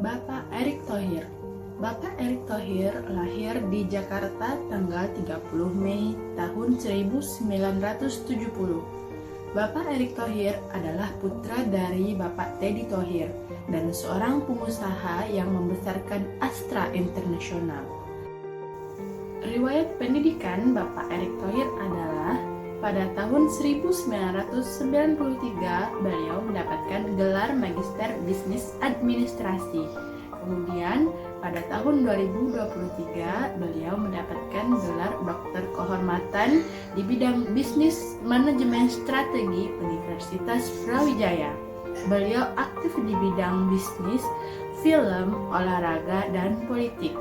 Bapak Erick Thohir. Bapak Erick Thohir lahir di Jakarta tanggal 30 Mei tahun 1970. Bapak Erick Thohir adalah putra dari Bapak Teddy Thohir dan seorang pengusaha yang membesarkan Astra International. Riwayat pendidikan Bapak Erick Thohir adalah pada tahun 1993 beliau mendapatkan gelar Magister Bisnis Administrasi. Kemudian pada tahun 2023 beliau mendapatkan gelar Doktor Kehormatan di bidang Bisnis Manajemen Strategi Universitas Brawijaya. Beliau aktif di bidang bisnis, film, olahraga, dan politik.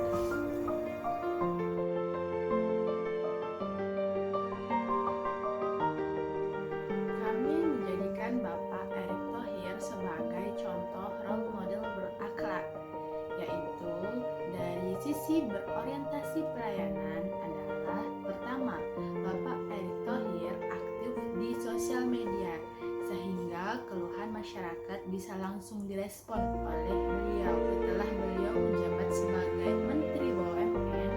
Kami menjadikan Bapak Erick Thohir sebagai contoh role model berakhlak, yaitu dari sisi berorientasi pelayanan adalah pertama, Bapak Erick Thohir aktif di sosial media sehingga keluhan masyarakat bisa langsung direspon oleh beliau. Setelah beliau menjabat sebagai Menteri BUMN,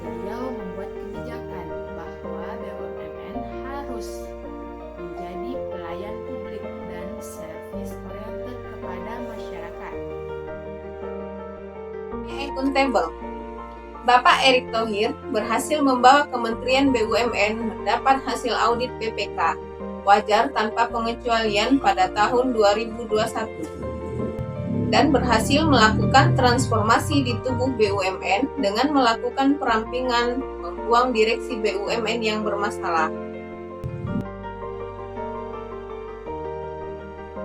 beliau membuat kebijakan bahwa BUMN harus menjadi pelayan publik dan service oriented kepada masyarakat. Accountable. Bapak Erick Thohir berhasil membawa Kementerian BUMN mendapat hasil audit BPK wajar tanpa pengecualian pada tahun 2021 dan berhasil melakukan transformasi di tubuh BUMN dengan melakukan perampingan membuang direksi BUMN yang bermasalah.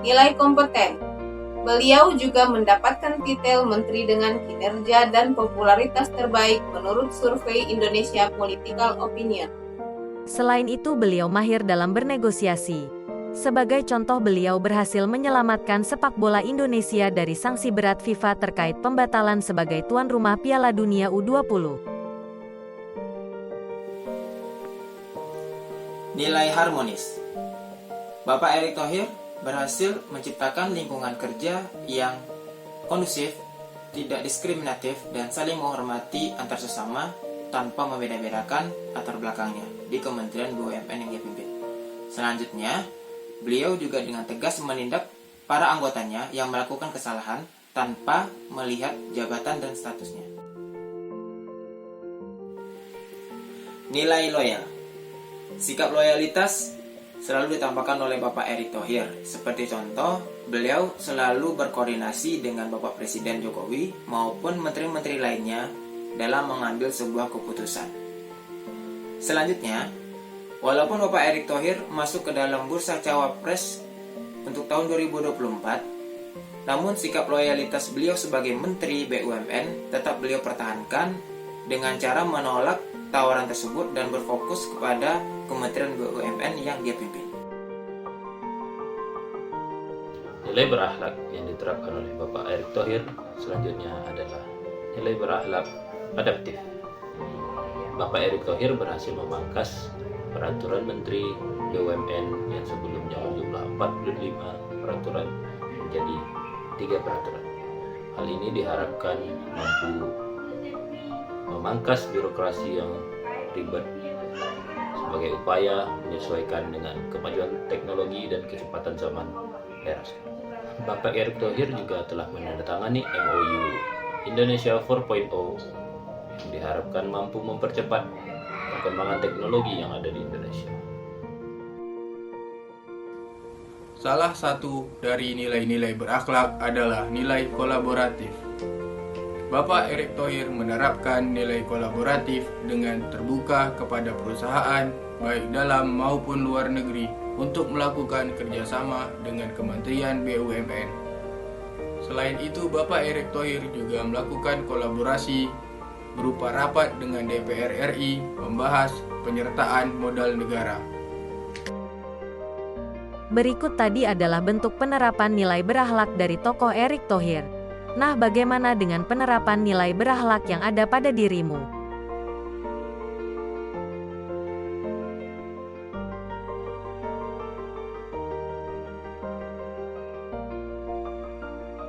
Nilai kompeten. Beliau juga mendapatkan titel Menteri dengan kinerja dan popularitas terbaik menurut survei Indonesia Political Opinion. Selain itu beliau mahir dalam bernegosiasi. Sebagai contoh beliau berhasil menyelamatkan sepak bola Indonesia dari sanksi berat FIFA terkait pembatalan sebagai tuan rumah Piala Dunia U20. Nilai harmonis. Bapak Erick Thohir berhasil menciptakan lingkungan kerja yang kondusif, tidak diskriminatif, dan saling menghormati antar sesama tanpa membeda-bedakan latar belakangnya di Kementerian BUMN yang dia pimpin. Selanjutnya, beliau juga dengan tegas menindak para anggotanya yang melakukan kesalahan tanpa melihat jabatan dan statusnya. Nilai loyal. Sikap loyalitas selalu ditampakkan oleh Bapak Erick Thohir. Seperti contoh, beliau selalu berkoordinasi dengan Bapak Presiden Jokowi maupun menteri-menteri lainnya dalam mengambil sebuah keputusan. Selanjutnya, walaupun Bapak Erick Thohir masuk ke dalam bursa cawapres untuk tahun 2024, namun sikap loyalitas beliau sebagai Menteri BUMN tetap beliau pertahankan dengan cara menolak tawaran tersebut dan berfokus kepada Kementerian BUMN yang dia pimpin. Nilai berakhlak yang diterapkan oleh Bapak Erick Thohir selanjutnya adalah nilai berakhlak adaptif. Bapak Erick Thohir berhasil memangkas peraturan Menteri BUMN yang sebelumnya berjumlah 45 peraturan menjadi 3 peraturan. Hal ini diharapkan mampu memangkas birokrasi yang ribet sebagai upaya menyesuaikan dengan kemajuan teknologi dan kecepatan zaman era sekarang. Bapak Erick Thohir juga telah menandatangani MOU Indonesia 4.0 yang diharapkan mampu mempercepat perkembangan teknologi yang ada di Indonesia. Salah satu dari nilai-nilai berakhlak adalah nilai kolaboratif. Bapak Erick Thohir menerapkan nilai kolaboratif dengan terbuka kepada perusahaan, baik dalam maupun luar negeri, untuk melakukan kerjasama dengan Kementerian BUMN. Selain itu, Bapak Erick Thohir juga melakukan kolaborasi berupa rapat dengan DPR RI membahas penyertaan modal negara. Berikut tadi adalah bentuk penerapan nilai berakhlak dari tokoh Erick Thohir. Nah, bagaimana dengan penerapan nilai berakhlak yang ada pada dirimu?